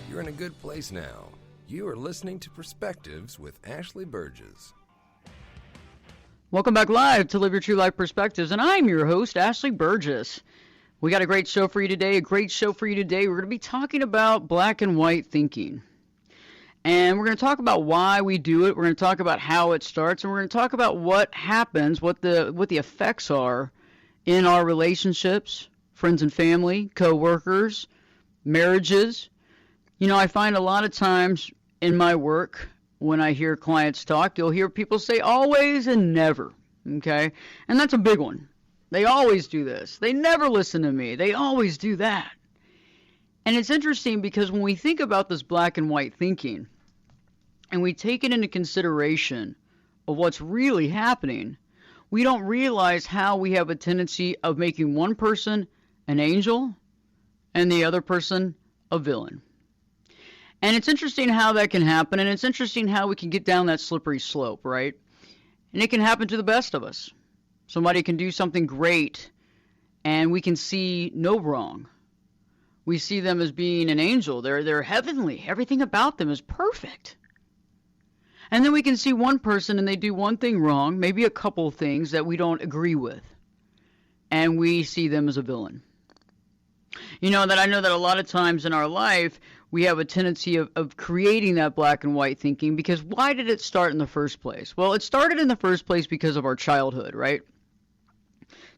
You're in a good place now. You are listening to Perspectives with Ashley Burgess. Welcome back live to Live Your True Life Perspectives, and I'm your host, Ashley Burgess. We got a great show for you today, We're going to be talking about black and white thinking. And we're going to talk about why we do it, we're going to talk about how it starts, and we're going to talk about what happens, what the effects are in our relationships, friends and family, co-workers, marriages. You know, I find a lot of times in my work, when I hear clients talk, you'll hear people say always and never, okay? And that's a big one. They always do this. They never listen to me. They always do that. And it's interesting because when we think about this black and white thinking, and we take it into consideration of what's really happening, we don't realize how we have a tendency of making one person an angel and the other person a villain. And it's interesting how that can happen, and it's interesting how we can get down that slippery slope, right? And it can happen to the best of us. Somebody can do something great, and we can see no wrong. We see them as being an angel. They're heavenly. Everything about them is perfect. And then we can see one person, and they do one thing wrong, maybe a couple things that we don't agree with, and we see them as a villain. You know, that I know that a lot of times in our life, we have a tendency of creating that black and white thinking, because why did it start in the first place? Well, it started in the first place because of our childhood, right?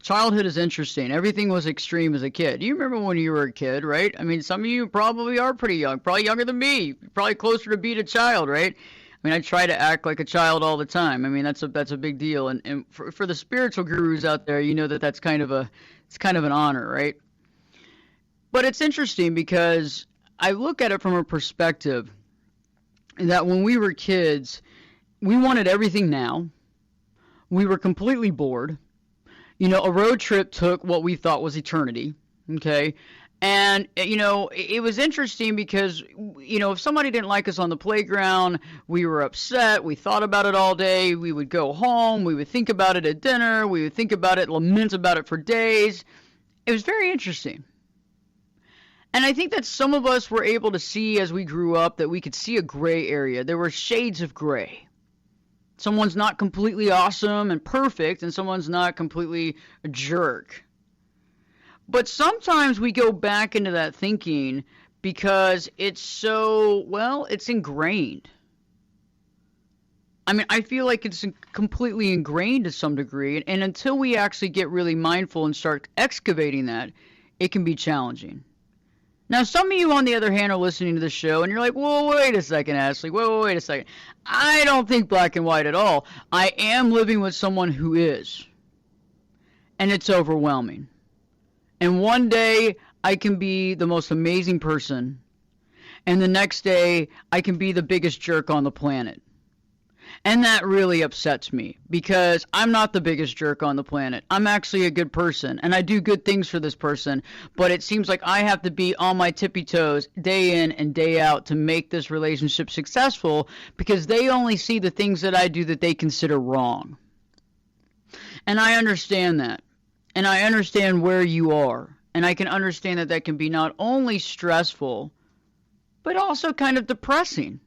Childhood is interesting. Everything was extreme as a kid. You remember when you were a kid, right? I mean, some of you probably are pretty young, probably younger than me, probably closer to being a child, right? I mean, I try to act like a child all the time. I mean, that's a big deal. And for the spiritual gurus out there, you know that's kind of an honor, right? But it's interesting because I look at it from a perspective that when we were kids, we wanted everything now. We were completely bored. You know, a road trip took what we thought was eternity, okay? And, you know, it was interesting because, you know, if somebody didn't like us on the playground, we were upset. We thought about it all day. We would go home. We would think about it at dinner. We would think about it, lament about it for days. It was very interesting. And I think that some of us were able to see as we grew up that we could see a gray area. There were shades of gray. Someone's not completely awesome and perfect, and someone's not completely a jerk. But sometimes we go back into that thinking because it's so, well, it's ingrained. I mean, I feel like it's completely ingrained to some degree, and until we actually get really mindful and start excavating that, it can be challenging. Now, some of you, on the other hand, are listening to this show, and you're like, whoa, wait a second, Ashley. Wait a second. I don't think black and white at all. I am living with someone who is. And it's overwhelming. And one day, I can be the most amazing person. And the next day, I can be the biggest jerk on the planet. And that really upsets me because I'm not the biggest jerk on the planet. I'm actually a good person, and I do good things for this person, but it seems like I have to be on my tippy toes day in and day out to make this relationship successful because they only see the things that I do that they consider wrong. And I understand that, and I understand where you are, and I can understand that that can be not only stressful, but also kind of depressing.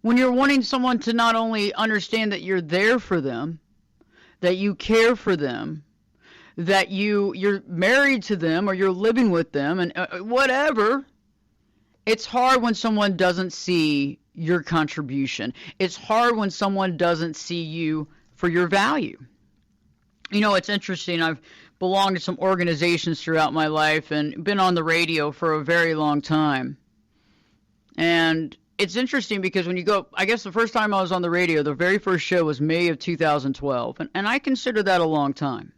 When you're wanting someone to not only understand that you're there for them, that you care for them, that you're married to them or you're living with them and whatever, it's hard when someone doesn't see your contribution. It's hard when someone doesn't see you for your value. You know, it's interesting. I've belonged to some organizations throughout my life and been on the radio for a very long time. And it's interesting because when you go, I guess the first time I was on the radio, the very first show was May of 2012. And I consider that a long time.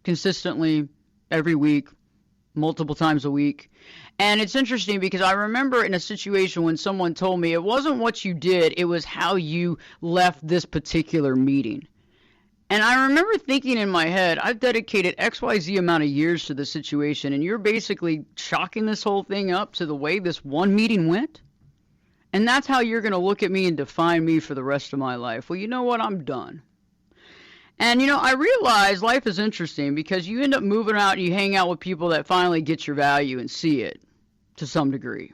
Consistently, every week, multiple times a week. And it's interesting because I remember in a situation when someone told me it wasn't what you did, it was how you left this particular meeting. And I remember thinking in my head, I've dedicated XYZ amount of years to this situation, and you're basically chalking this whole thing up to the way this one meeting went? And that's how you're going to look at me and define me for the rest of my life. Well, you know what? I'm done. And, you know, I realize life is interesting because you end up moving out and you hang out with people that finally get your value and see it to some degree.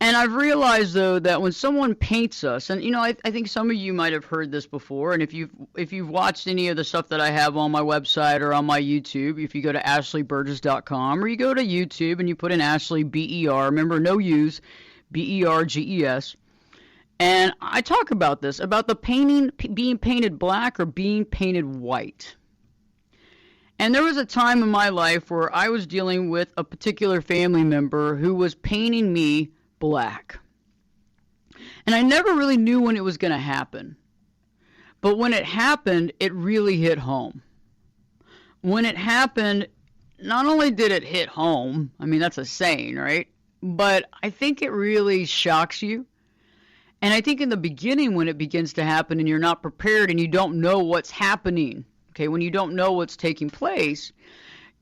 And I've realized though that when someone paints us, and I think some of you might have heard this before, and if you've watched any of the stuff that I have on my website or on my YouTube, if you go to ashleyburgess.com or you go to YouTube and you put in Ashley BER, remember no U's, BERGES, and I talk about this, about the painting being painted black or being painted white. And there was a time in my life where I was dealing with a particular family member who was painting me black. And I never really knew when it was going to happen. But when it happened, it really hit home. When it happened, not only did it hit home, I mean, that's a saying, right? But I think it really shocks you. And I think in the beginning when it begins to happen and you're not prepared and you don't know what's happening, okay, when you don't know what's taking place,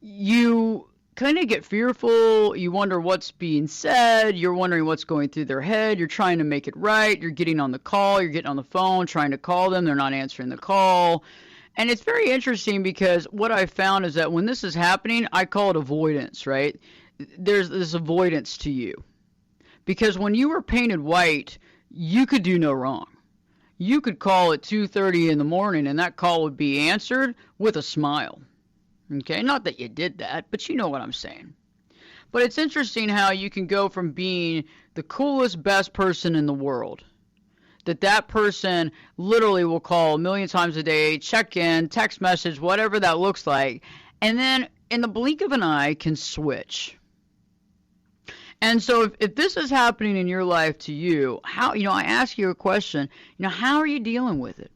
you kind of get fearful, you wonder what's being said, you're wondering what's going through their head, you're trying to make it right, you're getting on the call, you're getting on the phone, trying to call them, they're not answering the call. And it's very interesting because what I found is that when this is happening, I call it avoidance, right? There's this avoidance to you. Because when you were painted white, you could do no wrong. You could call at 2:30 in the morning and that call would be answered with a smile. Okay, not that you did that, but you know what I'm saying. But it's interesting how you can go from being the coolest, best person in the world, that person literally will call a million times a day, check in, text message, whatever that looks like, and then in the blink of an eye can switch. And so if this is happening in your life to you, how, I ask you a question, how are you dealing with it?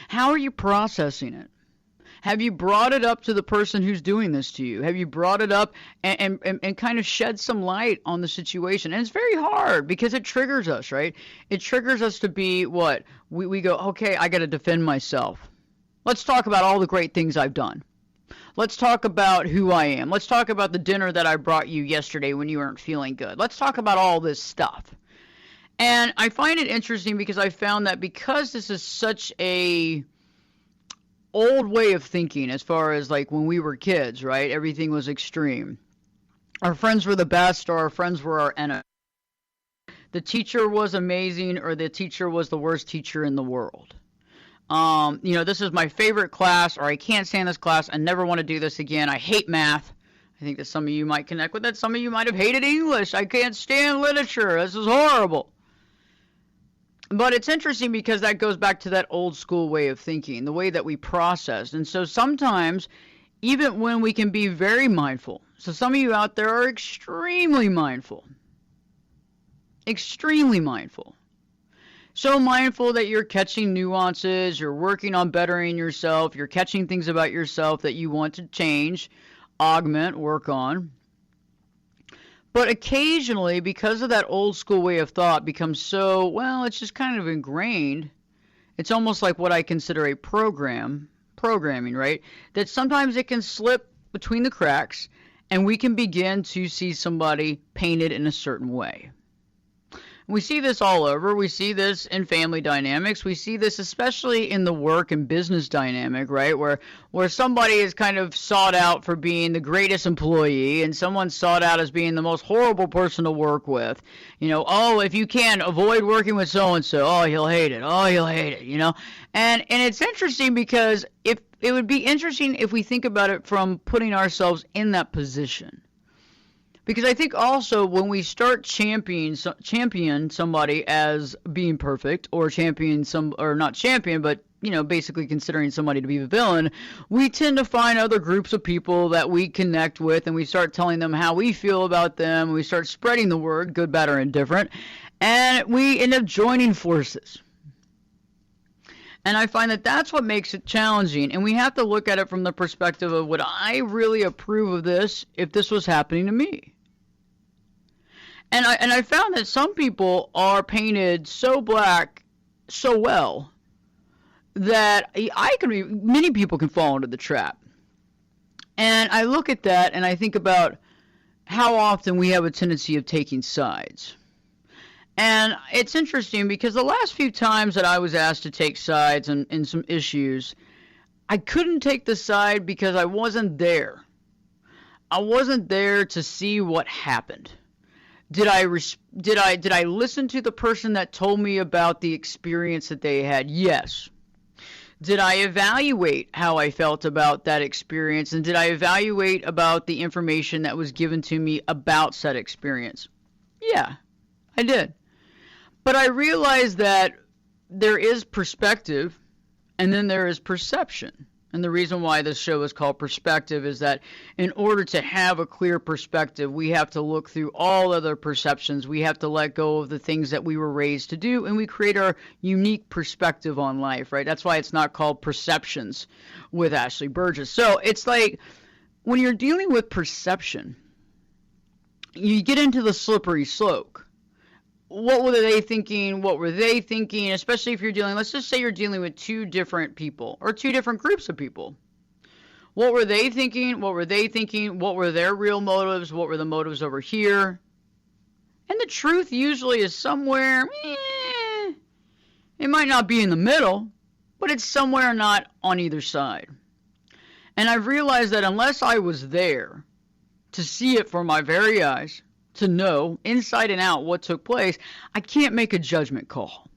How are you processing it? Have you brought it up to the person who's doing this to you? Have you brought it up and kind of shed some light on the situation? And it's very hard because it triggers us, right? It triggers us to be what? We go, okay, I got to defend myself. Let's talk about all the great things I've done. Let's talk about who I am. Let's talk about the dinner that I brought you yesterday when you weren't feeling good. Let's talk about all this stuff. And I find it interesting because I found that because this is such a old way of thinking as far as like when we were kids, right? Everything was extreme. Our friends were the best or our friends were our enemies. The teacher was amazing or the teacher was the worst teacher in the world. This is my favorite class or I can't stand this class. I never want to do this again. I hate math. I think that some of you might connect with that. Some of you might have hated English. I can't stand literature. This is horrible. But it's interesting because that goes back to that old school way of thinking, the way that we process. And so sometimes, even when we can be very mindful, so some of you out there are extremely mindful. Extremely mindful. So mindful that you're catching nuances, you're working on bettering yourself, you're catching things about yourself that you want to change, augment, work on. But occasionally, because of that old school way of thought becomes so, well, it's just kind of ingrained. It's almost like what I consider a programming, right? That sometimes it can slip between the cracks and we can begin to see somebody painted in a certain way. We see this all over. We see this in family dynamics. We see this especially in the work and business dynamic, right? Where somebody is kind of sought out for being the greatest employee and someone's sought out as being the most horrible person to work with. If you can, avoid working with so-and-so. Oh, he'll hate it. Oh, he'll hate it, And it's interesting because if it would be interesting if we think about it from putting ourselves in that position. Because I think also when we start champion somebody as being perfect or basically considering somebody to be the villain, we tend to find other groups of people that we connect with and we start telling them how we feel about them. And we start spreading the word, good, bad, or indifferent, and we end up joining forces. And I find that that's what makes it challenging. And we have to look at it from the perspective of, would I really approve of this if this was happening to me? And I found that some people are painted so black so well that many people can fall into the trap. And I look at that and I think about how often we have a tendency of taking sides. And it's interesting because the last few times that I was asked to take sides in some issues, I couldn't take the side because I wasn't there. I wasn't there to see what happened. Did I listen to the person that told me about the experience that they had? Yes. Did I evaluate how I felt about that experience, and did I evaluate about the information that was given to me about said experience? Yeah, I did. But I realized that there is perspective and then there is perception. And the reason why this show is called Perspective is that in order to have a clear perspective, we have to look through all other perceptions. We have to let go of the things that we were raised to do, and we create our unique perspective on life, right? That's why it's not called Perceptions with Ashley Burgess. So it's like when you're dealing with perception, you get into the slippery slope. What were they thinking? What were they thinking? Especially if you're dealing, let's just say you're dealing with two different people or two different groups of people. What were they thinking? What were they thinking? What were their real motives? What were the motives over here? And the truth usually is somewhere, it might not be in the middle, but it's somewhere not on either side. And I've realized that unless I was there to see it for my very eyes, to know inside and out what took place, I can't make a judgment call.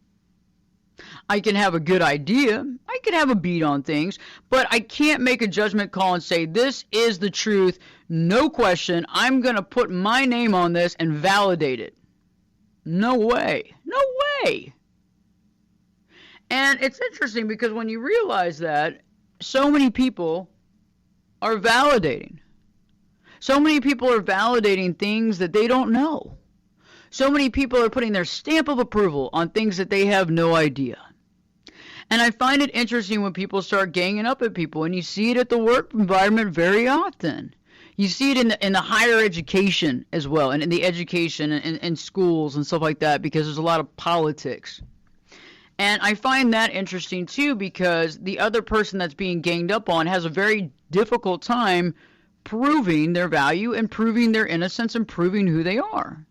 I can have a good idea, I can have a beat on things, but I can't make a judgment call and say, this is the truth, no question, I'm going to put my name on this and validate it. No way. No way. And it's interesting because when you realize that, so many people are validating. So many people are validating things that they don't know. So many people are putting their stamp of approval on things that they have no idea. And I find it interesting when people start ganging up at people, and you see it at the work environment very often. You see it in the higher education as well, and in the education and schools and stuff like that, because there's a lot of politics. And I find that interesting too, because the other person that's being ganged up on has a very difficult time proving their value and proving their innocence and proving who they are.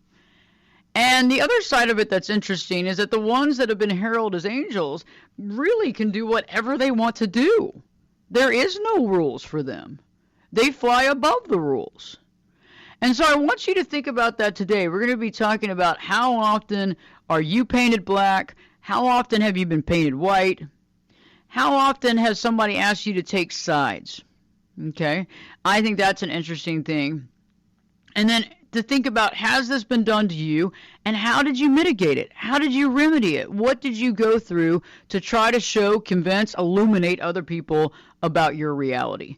And the other side of it that's interesting is that the ones that have been heralded as angels really can do whatever they want to do. There is no rules for them. They fly above the rules. And so I want you to think about that today. We're going to be talking about how often are you painted black? How often have you been painted white? How often has somebody asked you to take sides? Okay, I think that's an interesting thing. And then to think about, has this been done to you, and how did you mitigate it? How did you remedy it? What did you go through to try to show, convince, illuminate other people about your reality?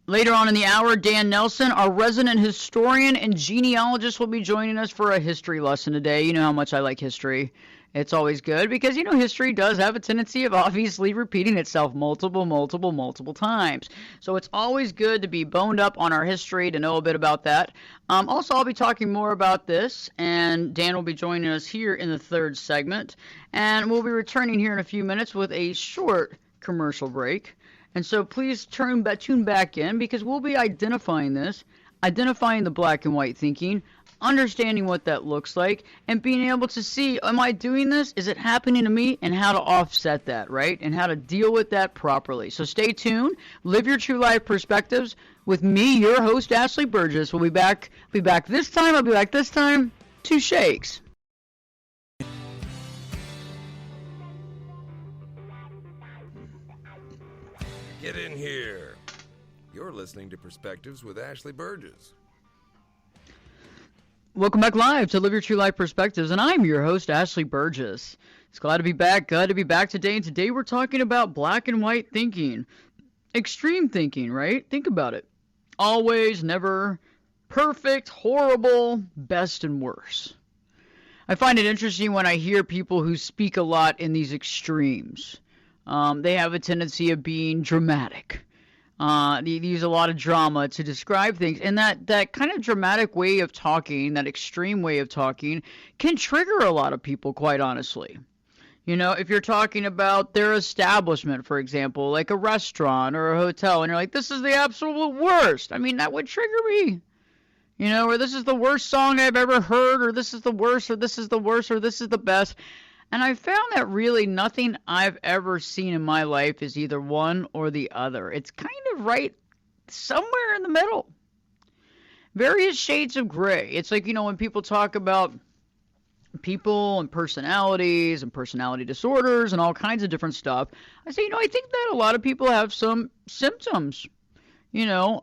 Later on in the hour, Dan Nelson, our resident historian and genealogist, will be joining us for a history lesson today. You know how much I like history. It's always good because, history does have a tendency of obviously repeating itself multiple times. So it's always good to be boned up on our history, to know a bit about that. Also, I'll be talking more about this, and Dan will be joining us here in the third segment. And we'll be returning here in a few minutes with a short commercial break. And so please tune back in, because we'll be identifying the black and white thinking, understanding what that looks like, and being able to see, am I doing this? Is it happening to me? And how to offset that, right? And how to deal with that properly. So stay tuned. Live your true life perspectives with me, your host, Ashley Burgess. We'll be back this time. I'll be back this time. 2 shakes. Get in here. You're listening to Perspectives with Ashley Burgess. Welcome back live to Live Your True Life Perspectives, and I'm your host, Ashley Burgess. It's glad to be back today, and today we're talking about black and white thinking. Extreme thinking, right? Think about it. Always, never, perfect, horrible, best, and worse. I find it interesting when I hear people who speak a lot in these extremes. They have a tendency of being dramatic. They use a lot of drama to describe things, and that kind of dramatic way of talking, that extreme way of talking, can trigger a lot of people, quite honestly. If you're talking about their establishment, for example, like a restaurant or a hotel, and you're like, this is the absolute worst, that would trigger me. Or this is the worst song I've ever heard, or this is the worst, or this is the worst, or this is the best. And I found that really nothing I've ever seen in my life is either one or the other. It's kind of right somewhere in the middle. various shades of gray. It's like, when people talk about people and personalities and personality disorders and all kinds of different stuff, I say, I think that a lot of people have some symptoms,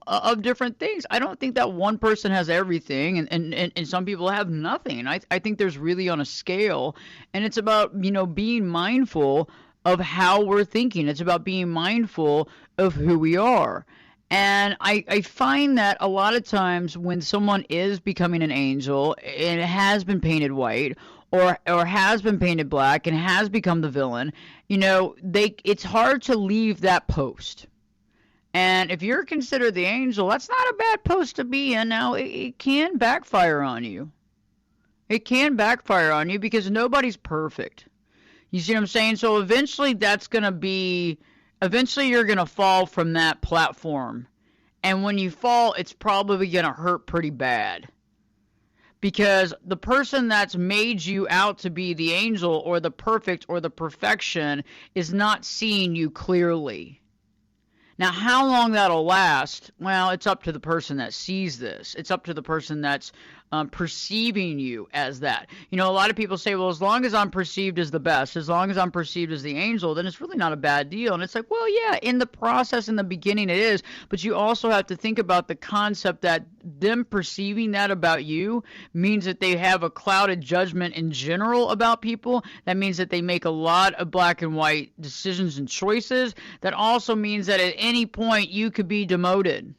of different things. I don't think that one person has everything and some people have nothing. I think there's really on a scale, and it's about, being mindful of how we're thinking. It's about being mindful of who we are. And I find that a lot of times when someone is becoming an angel and has been painted white or has been painted black and has become the villain, it's hard to leave that post. And if you're considered the angel, that's not a bad post to be in. Now, it can backfire on you. It can backfire on you because nobody's perfect. You see what I'm saying? So eventually you're going to fall from that platform. And when you fall, it's probably going to hurt pretty bad. Because the person that's made you out to be the angel or the perfect or the perfection is not seeing you clearly. Now, how long that'll last, well, it's up to the person that sees this. It's up to the person that's perceiving you as that. A lot of people say, well, as long as I'm perceived as the best, as long as I'm perceived as the angel, then it's really not a bad deal. And it's like, well, yeah, in the process, in the beginning it is, but you also have to think about the concept that them perceiving that about you means that they have a clouded judgment in general about people. That means that they make a lot of black and white decisions and choices. That also means that at any point you could be demoted.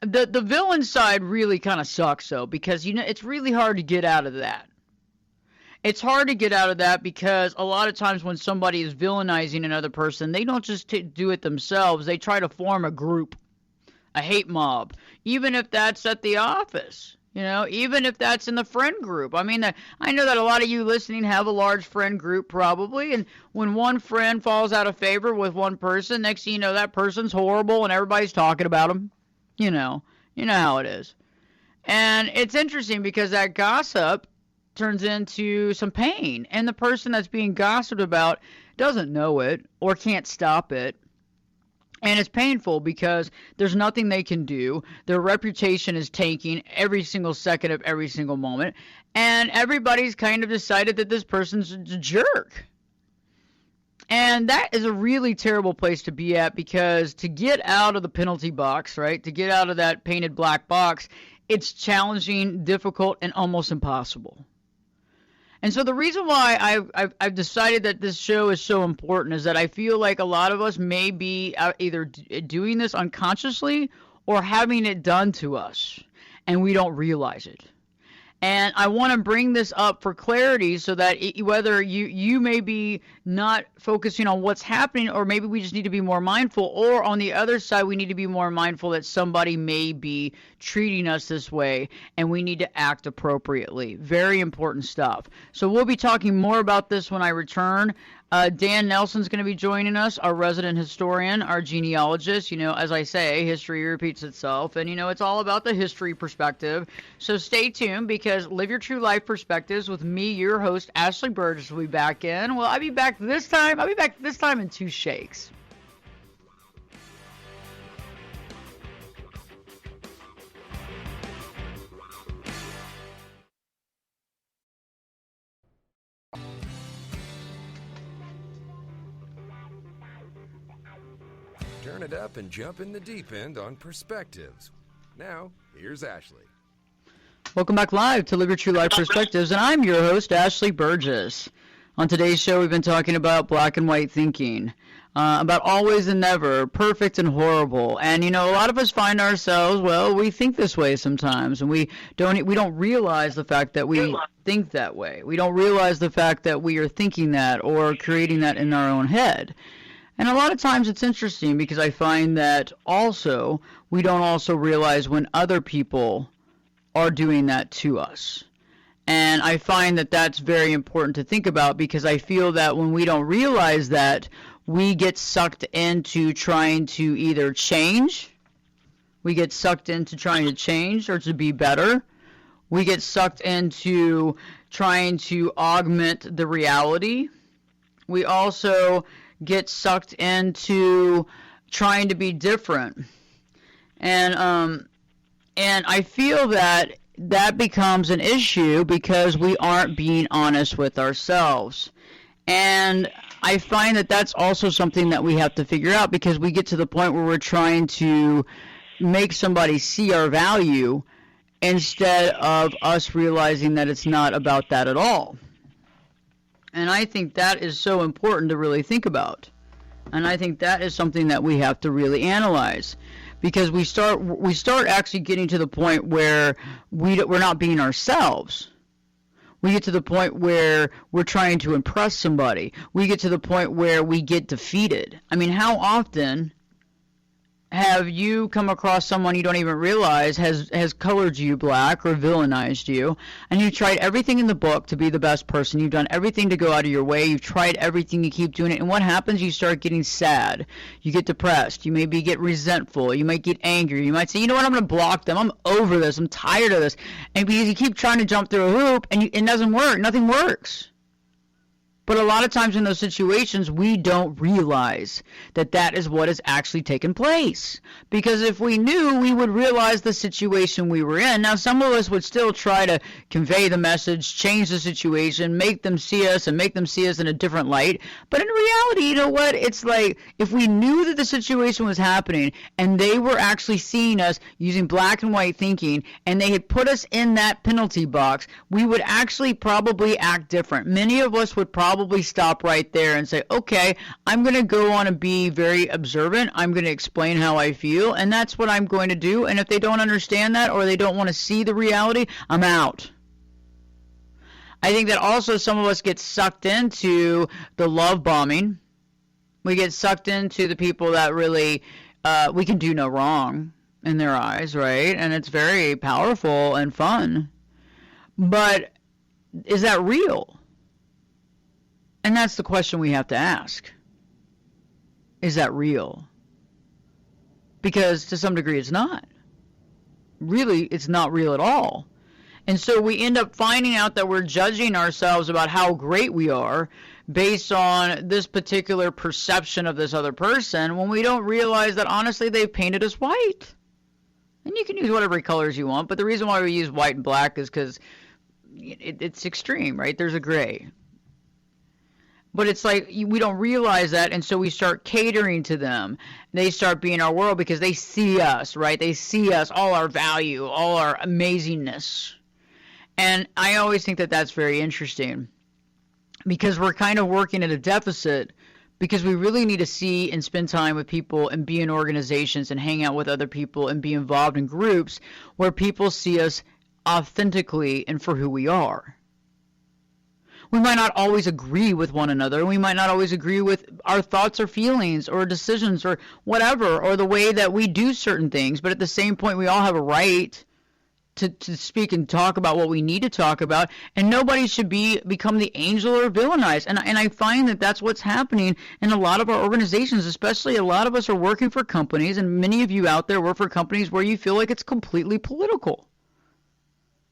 The villain side really kind of sucks, though, because, it's really hard to get out of that. It's hard to get out of that because a lot of times when somebody is villainizing another person, they don't just do it themselves. They try to form a group, a hate mob, even if that's at the office, even if that's in the friend group. I mean, I know that a lot of you listening have a large friend group probably, and when one friend falls out of favor with one person, next thing you know, that person's horrible and everybody's talking about them. You know how it is. And it's interesting because that gossip turns into some pain. And the person that's being gossiped about doesn't know it or can't stop it. And it's painful because there's nothing they can do. Their reputation is tanking every single second of every single moment. And everybody's kind of decided that this person's a jerk. And that is a really terrible place to be at because to get out of the penalty box, right, to get out of that painted black box, it's challenging, difficult, and almost impossible. And so the reason why I've decided that this show is so important is that I feel like a lot of us may be either doing this unconsciously or having it done to us, and we don't realize it. And I want to bring this up for clarity so that whether you may be not focusing on what's happening, or maybe we just need to be more mindful, or on the other side, we need to be more mindful that somebody may be treating us this way and we need to act appropriately. Very important stuff. So we'll be talking more about this when I return. Dan Nelson's going to be joining us, our resident historian, our genealogist. As I say, history repeats itself, and it's all about the history perspective. So stay tuned because Live Your True Life Perspectives with me, your host, Ashley Burgess, will be back in. Well, I'll be back this time in 2 shakes. Turn it up and jump in the deep end on Perspectives. Now, here's Ashley. Welcome back live to Live Your True Life Perspectives, and I'm your host, Ashley Burgess. On today's show, we've been talking about black and white thinking, about always and never, perfect and horrible. And, a lot of us find ourselves, we think this way sometimes, and we don't realize the fact that we think that way. We don't realize the fact that we are thinking that or creating that in our own head. And a lot of times it's interesting because I find that also we don't also realize when other people are doing that to us. And I find that that's very important to think about because I feel that when we don't realize that, we get sucked into trying to either change, we get sucked into trying to change or to be better, we get sucked into trying to augment the reality. We also get sucked into trying to be different. And And I feel that that becomes an issue because we aren't being honest with ourselves. And I find that that's also something that we have to figure out, because we get to the point where we're trying to make somebody see our value instead of us realizing that it's not about that at all. And I think that is so important to really think about. And I think that is something that we have to really analyze, because we start actually getting to the point where we're not being ourselves. We get to the point where we're trying to impress somebody. We get to the point where we get defeated. I mean, how often have you come across someone you don't even realize has colored you black or villainized you, and you've tried everything in the book to be the best person, you've done everything to go out of your way, you've tried everything, you keep doing it, and what happens? You start getting sad, you get depressed, you maybe get resentful, you might get angry, you might say, you know what, I'm going to block them, I'm over this, I'm tired of this, and because you keep trying to jump through a hoop, and it doesn't work, nothing works. But a lot of times in those situations, we don't realize that that is what has actually taken place. Because if we knew, we would realize the situation we were in. Now, some of us would still try to convey the message, change the situation, make them see us, and make them see us in a different light. But in reality, you know what? It's like if we knew that the situation was happening and they were actually seeing us using black and white thinking, and they had put us in that penalty box, we would actually probably act different. Many of us would probably stop right there and say, okay, I'm going to go on and be very observant. I'm going to explain how I feel, and that's what I'm going to do. And if they don't understand that, or they don't want to see the reality, I'm out. I think that also some of us get sucked into the love bombing. We get sucked into the people that really, we can do no wrong in their eyes, right? And it's very powerful and fun. But is that real? And that's the question we have to ask. Is that real? Because to some degree it's not. Really, it's not real at all. And so we end up finding out that we're judging ourselves about how great we are based on this particular perception of this other person, when we don't realize that honestly they've painted us white. And you can use whatever colors you want, but the reason why we use white and black is because it's extreme, right? There's a gray. But it's like we don't realize that, and so we start catering to them. They start being our world because they see us, right? They see us, all our value, all our amazingness. And I always think that that's very interesting, because we're kind of working at a deficit, because we really need to see and spend time with people and be in organizations and hang out with other people and be involved in groups where people see us authentically and for who we are. We might not always agree with one another. We might not always agree with our thoughts or feelings or decisions or whatever, or the way that we do certain things. But at the same point, we all have a right to speak and talk about what we need to talk about. And nobody should become the angel or villainized. And I find that that's what's happening in a lot of our organizations, especially a lot of us are working for companies, and many of you out there work for companies where you feel like it's completely political.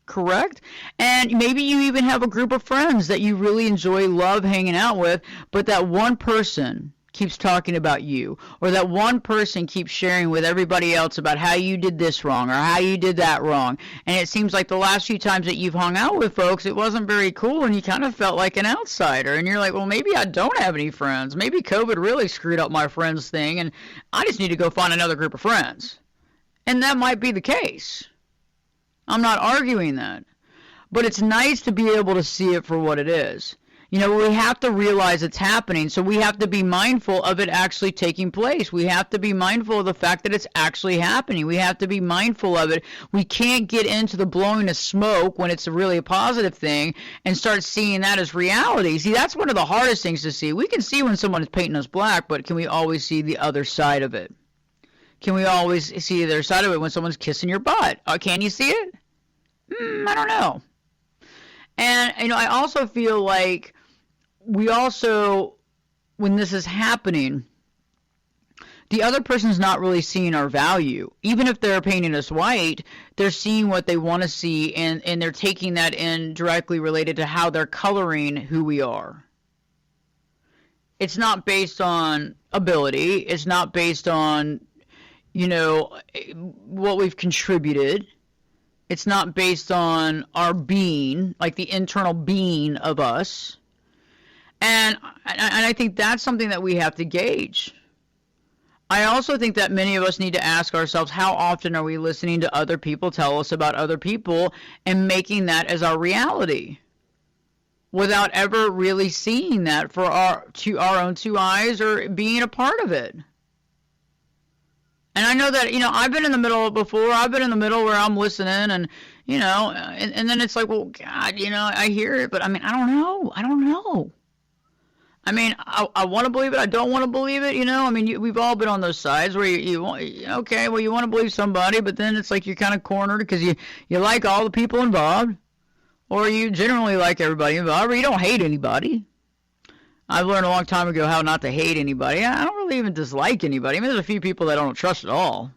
Correct? And maybe you even have a group of friends that you really enjoy, love hanging out with, but that one person keeps talking about you, or that one person keeps sharing with everybody else about how you did this wrong or how you did that wrong. And it seems like the last few times that you've hung out with folks, it wasn't very cool, and you kind of felt like an outsider. And you're like, well, maybe I don't have any friends. Maybe COVID really screwed up my friends thing, and I just need to go find another group of friends. And that might be the case. I'm not arguing that. But it's nice to be able to see it for what it is. You know, we have to realize it's happening, so we have to be mindful of it actually taking place. We have to be mindful of the fact that it's actually happening. We have to be mindful of it. We can't get into the blowing of smoke when it's really a positive thing and start seeing that as reality. See, that's one of the hardest things to see. We can see when someone is painting us black, but can we always see the other side of it? Can we always see the other side of it when someone's kissing your butt? Can you see it? I don't know. And, you know, I also feel like we also, when this is happening, the other person's not really seeing our value. Even if they're painting us white, they're seeing what they want to see, and they're taking that in directly related to how they're coloring who we are. It's not based on ability. It's not based on, you know, what we've contributed. It's not based on our being, like the internal being of us. And I think that's something that we have to gauge. I also think that many of us need to ask ourselves, how often are we listening to other people tell us about other people and making that as our reality without ever really seeing that for our own two eyes or being a part of it? And I know that, I've been in the middle before. I've been in the middle where I'm listening and, and then it's like, well, God, I hear it, but I mean, I don't know. I mean, I want to believe it. I don't want to believe it. I mean, we've all been on those sides where you want, okay, well, you want to believe somebody, but then it's like you're kind of cornered because you like all the people involved, or you generally like everybody involved, or you don't hate anybody. I've learned a long time ago how not to hate anybody. I don't really even dislike anybody. I mean, there's a few people that I don't trust at all.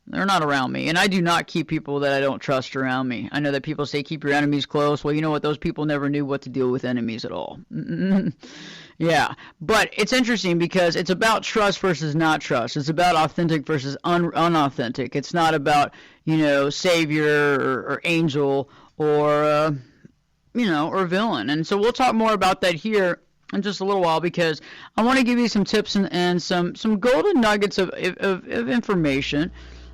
They're not around me, and I do not keep people that I don't trust around me. I know that people say keep your enemies close. Well, you know what? Those people never knew what to deal with enemies at all. Yeah, but it's interesting because it's about trust versus not trust. It's about authentic versus unauthentic. It's not about, savior or angel or, or villain. And so we'll talk more about that here in just a little while because I want to give you some tips and some golden nuggets of information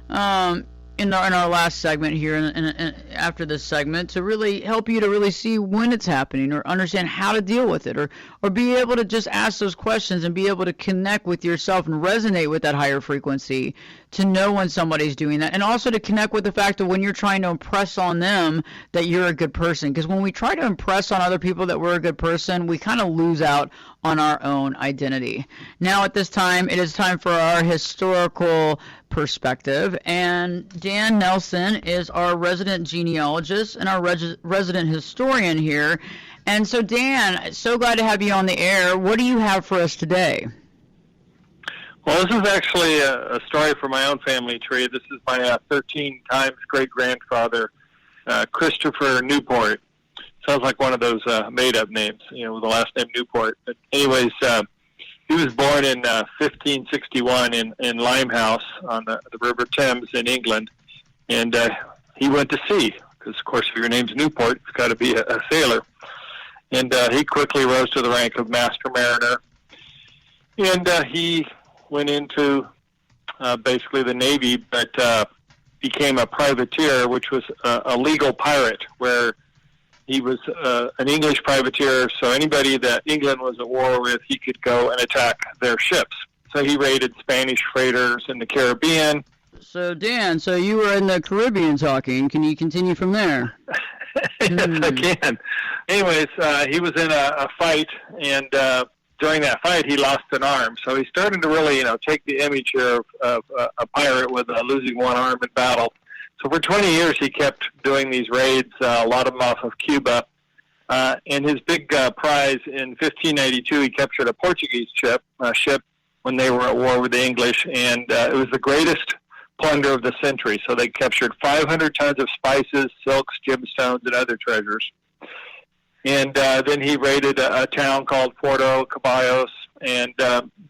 in our last segment here and after this segment to really help you to really see when it's happening or understand how to deal with it or be able to just ask those questions and be able to connect with yourself and resonate with that higher frequency to know when somebody's doing that, and also to connect with the fact that when you're trying to impress on them that you're a good person. Because when we try to impress on other people that we're a good person, we kind of lose out on our own identity. Now at this time, it is time for our historical perspective, and Dan Nelson is our resident genealogist and our resident historian here. And so Dan, so glad to have you on the air. What do you have for us today? Well, this is actually a story from my own family tree. This is my 13 times great-grandfather, Christopher Newport. Sounds like one of those made-up names, with the last name Newport. But anyways, he was born in 1561 in Limehouse on the River Thames in England. And he went to sea, because, of course, if your name's Newport, you've got to be a sailor. And he quickly rose to the rank of master mariner. And he went into basically the Navy, but became a privateer, which was a legal pirate, where he was an English privateer, so anybody that England was at war with, he could go and attack their ships. So he raided Spanish freighters in the Caribbean. So, Dan, you were in the Caribbean talking. Can you continue from there? Yes, I can. Anyways, he was in a fight, and during that fight, he lost an arm. So he started to really, take the image here of a pirate with losing one arm in battle. So for 20 years, he kept doing these raids, a lot of them off of Cuba. And his big prize in 1592, he captured a Portuguese ship when they were at war with the English, and it was the greatest plunder of the century. So they captured 500 tons of spices, silks, gemstones, and other treasures. And then he raided a town called Puerto Caballos, and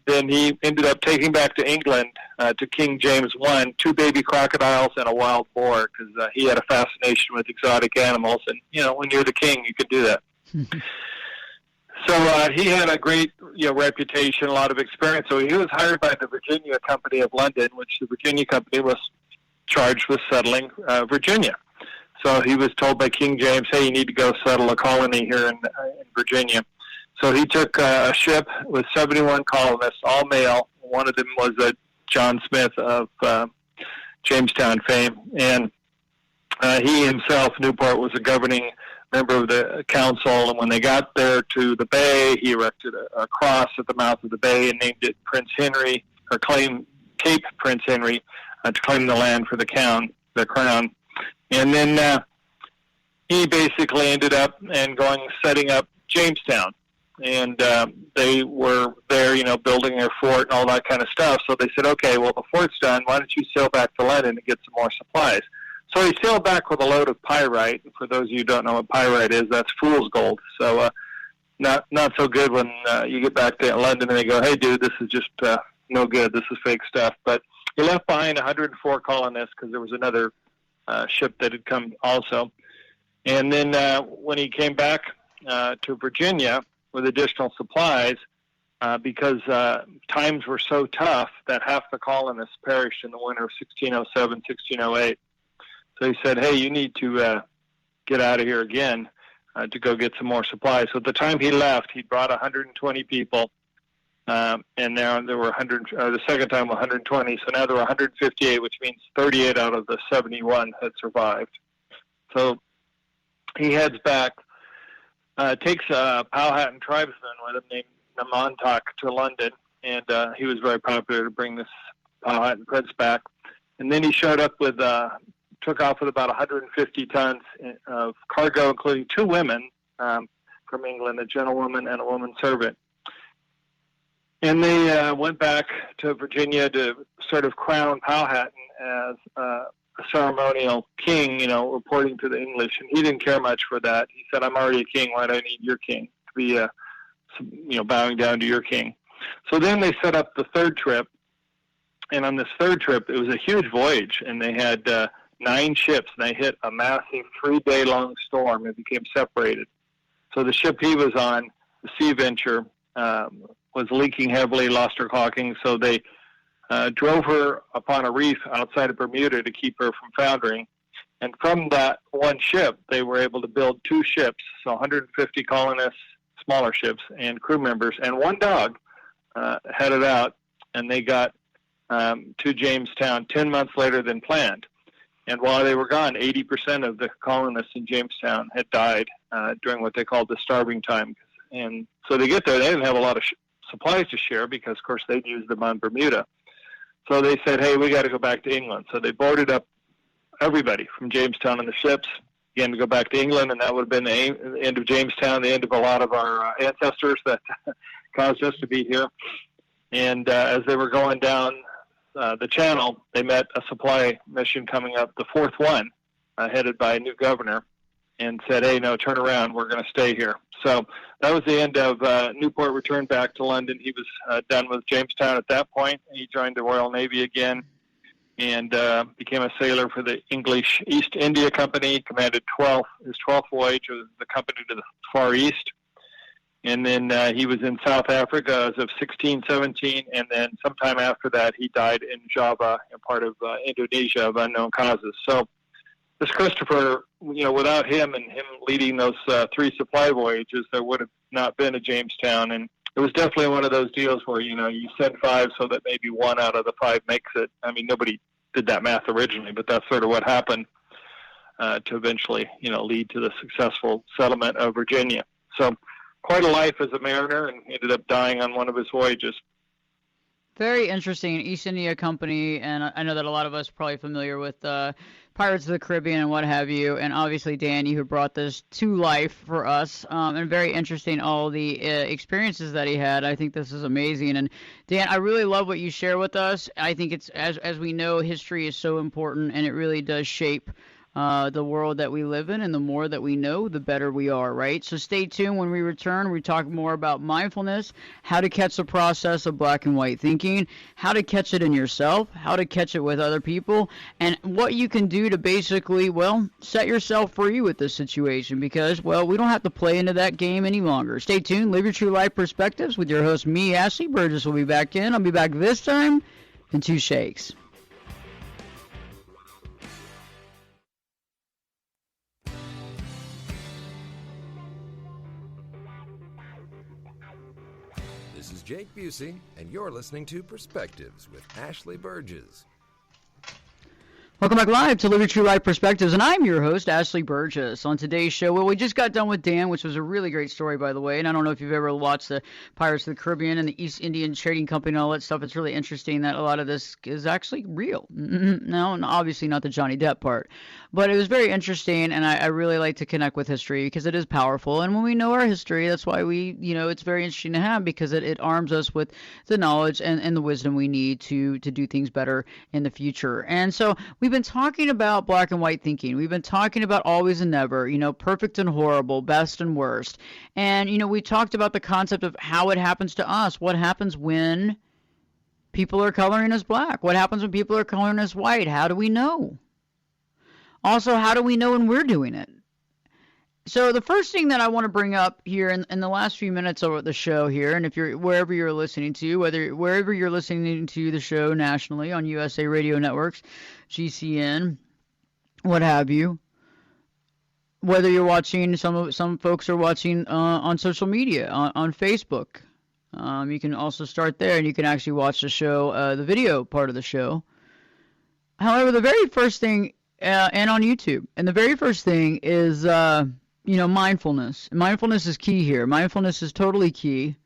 then he ended up taking back to England, to King James I, 2 baby crocodiles and a wild boar, because he had a fascination with exotic animals. And, when you're the king, you could do that. So he had a great reputation, a lot of experience. So he was hired by the Virginia Company of London, which the Virginia Company was charged with settling Virginia. So he was told by King James, hey, you need to go settle a colony here in Virginia. So he took a ship with 71 colonists, all male. One of them was John Smith of Jamestown fame. And he himself, Newport, was a governing member of the council. And when they got there to the bay, he erected a cross at the mouth of the bay and named it Prince Henry, or Cape Prince Henry, to claim the land for the crown. And then he basically ended up setting up Jamestown. And they were there, building their fort and all that kind of stuff. So they said, okay, well, the fort's done. Why don't you sail back to London and get some more supplies? So he sailed back with a load of pyrite. For those of you who don't know what pyrite is, that's fool's gold. So not so good when you get back to London and they go, hey, dude, this is just no good. This is fake stuff. But he left behind 104 colonists because there was another ship that had come also. And then when he came back to Virginia with additional supplies, because times were so tough that half the colonists perished in the winter of 1607, 1608. So he said, hey, you need to get out of here again to go get some more supplies. So at the time he left, he brought 120 people, and now there were the second time 120, so now there were 158, which means 38 out of the 71 had survived. So he heads back, takes a Powhatan tribesman with him named Namontauk to London, and he was very popular to bring this Powhatan prince back. And then he showed up with, took off with about 150 tons of cargo, including 2 women from England, a gentlewoman and a woman servant. And they went back to Virginia to sort of crown Powhatan as a ceremonial king, reporting to the English. And he didn't care much for that. He said, I'm already a king. Why do I need your king to be, bowing down to your king? So then they set up the third trip. And on this third trip, it was a huge voyage. And they had 9 ships. And they hit a massive 3-day-long storm and became separated. So the ship he was on, the Sea Venture, was leaking heavily, lost her caulking, so they drove her upon a reef outside of Bermuda to keep her from foundering. And from that one ship, they were able to build 2 ships, so 150 colonists, smaller ships, and crew members, and 1 dog headed out, and they got to Jamestown 10 months later than planned. And while they were gone, 80% of the colonists in Jamestown had died during what they called the starving time. And so they get there, they didn't have a lot of supplies to share because, of course, they'd used them on Bermuda. So they said, hey, we got to go back to England. So they boarded up everybody from Jamestown on the ships, again, to go back to England, and that would have been the end of Jamestown, the end of a lot of our ancestors that caused us to be here. And as they were going down the channel, they met a supply mission coming up, the 4th one, headed by a new governor, and said, hey, no, turn around, we're going to stay here. So that was the end of Newport. Returned back to London. He was done with Jamestown at that point. He joined the Royal Navy again and became a sailor for the English East India Company, commanded his 12th voyage of the company to the Far East. And then he was in South Africa as of 1617, and then sometime after that he died in Java, a part of Indonesia, of unknown causes. So this Christopher, without him and him leading those 3 supply voyages, there would have not been a Jamestown. And it was definitely one of those deals where, you send 5 so that maybe 1 out of the 5 makes it. I mean, nobody did that math originally, but that's sort of what happened to eventually, lead to the successful settlement of Virginia. So quite a life as a mariner, and ended up dying on one of his voyages. Very interesting. East India Company, and I know that a lot of us are probably familiar with Pirates of the Caribbean and what have you. And obviously, Dan, you have brought this to life for us. And very interesting, all the experiences that he had. I think this is amazing. And Dan, I really love what you share with us. I think it's, as we know, history is so important, and it really does shape the world that we live in, and the more that we know, the better we are, right? So stay tuned. When we return, we talk more about mindfulness, how to catch the process of black and white thinking, how to catch it in yourself, how to catch it with other people, and what you can do to basically, set yourself free with this situation, because, we don't have to play into that game any longer. Stay tuned. Live Your True Life Perspectives with your host, me, Ashley Burgess, will be back in. I'll be back this time in 2 shakes. This is Jake Busey, and you're listening to Perspectives with Ashley Burgess. Welcome back live to Live Your True Life Perspectives, and I'm your host, Ashley Burgess. On today's show, we just got done with Dan, which was a really great story, by the way, and I don't know if you've ever watched the Pirates of the Caribbean and the East Indian Trading Company and all that stuff. It's really interesting that a lot of this is actually real. No, obviously not the Johnny Depp part, but it was very interesting, and I really like to connect with history because it is powerful, and when we know our history, that's why it's very interesting to have, because it arms us with the knowledge and the wisdom we need to do things better in the future. And so we've been talking about black and white thinking. We've been talking about always and never, perfect and horrible, best and worst. And, we talked about the concept of how it happens to us. What happens when people are coloring us black? What happens when people are coloring us white? How do we know? Also, how do we know when we're doing it? So the first thing that I want to bring up here in the last few minutes of the show here, and if you're wherever you're listening to, wherever you're listening to the show nationally on USA Radio Networks, GCN, what have you, whether you're watching, some folks are watching on social media, on Facebook. You can also start there, and you can actually watch the show, the video part of the show. However, the very first thing, and on YouTube, and the very first thing is, mindfulness. Mindfulness is key here. Mindfulness is totally key.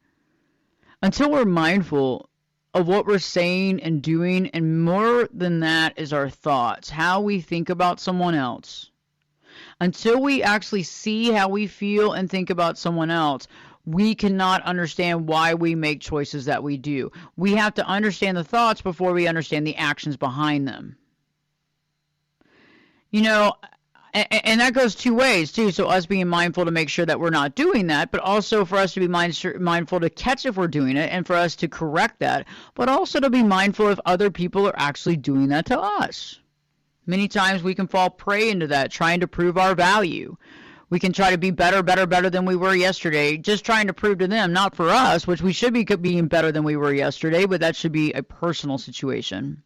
Until we're mindful of what we're saying and doing, and more than that is our thoughts, how we think about someone else. Until we actually see how we feel and think about someone else, we cannot understand why we make choices that we do. We have to understand the thoughts before we understand the actions behind them. And that goes two ways, too. So us being mindful to make sure that we're not doing that, but also for us to be mindful to catch if we're doing it and for us to correct that, but also to be mindful if other people are actually doing that to us. Many times we can fall prey into that, trying to prove our value. We can try to be better than we were yesterday, just trying to prove to them, not for us, which we should be being better than we were yesterday, but that should be a personal situation.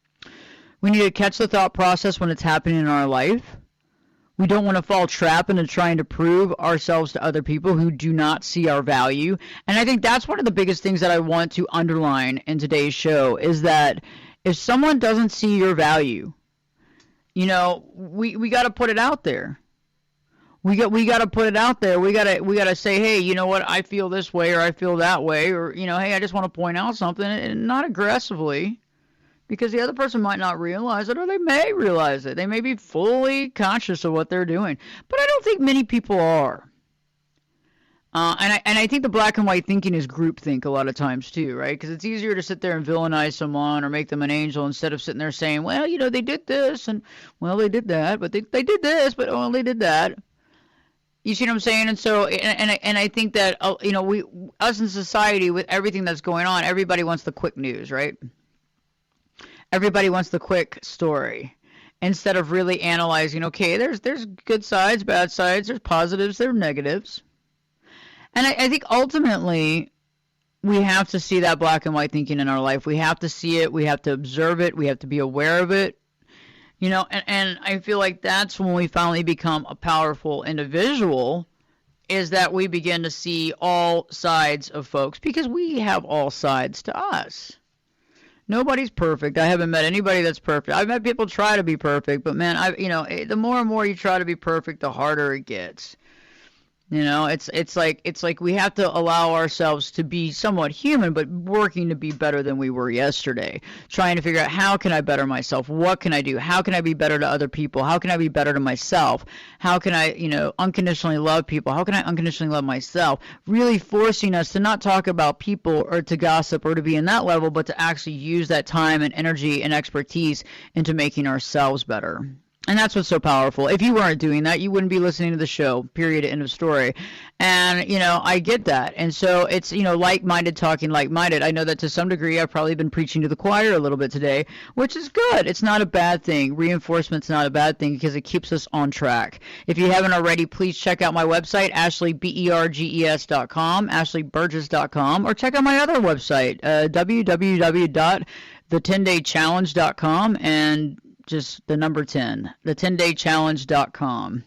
We need to catch the thought process when it's happening in our life. We don't want to fall trap into trying to prove ourselves to other people who do not see our value. And I think that's one of the biggest things that I want to underline in today's show is that if someone doesn't see your value, we got to put it out there. We got to put it out there. We got to say, hey, you know what? I feel this way or I feel that way, or hey, I just want to point out something, and not aggressively. Because the other person might not realize it, or they may realize it. They may be fully conscious of what they're doing. But I don't think many people are. And I think the black and white thinking is groupthink a lot of times too, right? Because it's easier to sit there and villainize someone or make them an angel instead of sitting there saying, well, they did this, and, well, they did that, but they did this, but, oh, they did that. You see what I'm saying? And so, and I think that, us in society, with everything that's going on, everybody wants the quick news, right? Everybody wants the quick story instead of really analyzing, okay, there's good sides, bad sides, there's positives, there's negatives. And I think ultimately we have to see that black and white thinking in our life. We have to see it. We have to observe it. We have to be aware of it. And I feel like that's when we finally become a powerful individual, is that we begin to see all sides of folks, because we have all sides to us. Nobody's perfect. I haven't met anybody that's perfect. I've met people try to be perfect, but man, the more and more you try to be perfect, the harder it gets. It's like we have to allow ourselves to be somewhat human, but working to be better than we were yesterday. Trying to figure out, how can I better myself? What can I do? How can I be better to other people? How can I be better to myself? How can I, unconditionally love people? How can I unconditionally love myself? Really forcing us to not talk about people or to gossip or to be in that level, but to actually use that time and energy and expertise into making ourselves better. And that's what's so powerful. If you weren't doing that, you wouldn't be listening to the show, period, end of story. And, I get that. And so it's, like-minded talking like-minded. I know that to some degree I've probably been preaching to the choir a little bit today, which is good. It's not a bad thing. Reinforcement's not a bad thing because it keeps us on track. If you haven't already, please check out my website, ashleyberges.com, ashleyburgess.com, or check out my other website, www.the10daychallenge.com, and just the number 10, the10daychallenge.com.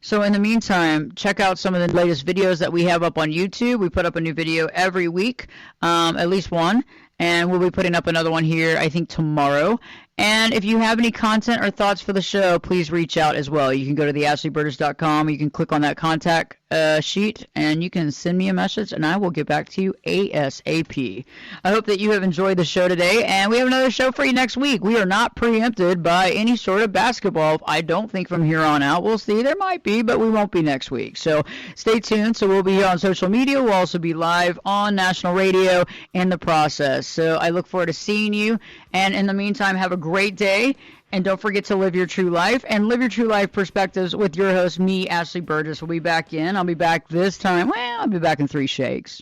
So in the meantime, check out some of the latest videos that we have up on YouTube. We put up a new video every week, at least one, and we'll be putting up another one here, I think, tomorrow. And if you have any content or thoughts for the show, please reach out as well. You can go to theashleyburgess.com. You can click on that contact sheet, and you can send me a message, and I will get back to you ASAP. I hope that you have enjoyed the show today, and we have another show for you next week. We are not preempted by any sort of basketball, I don't think, from here on out. We'll see. There might be, but we won't be next week. So stay tuned. So we'll be here on social media. We'll also be live on national radio in the process. So I look forward to seeing you, and in the meantime, have a great day. And don't forget to live your true life and live your true life perspectives with your host, me, Ashley Burgess. We'll be back in. I'll be back this time. Well, I'll be back in 3 shakes.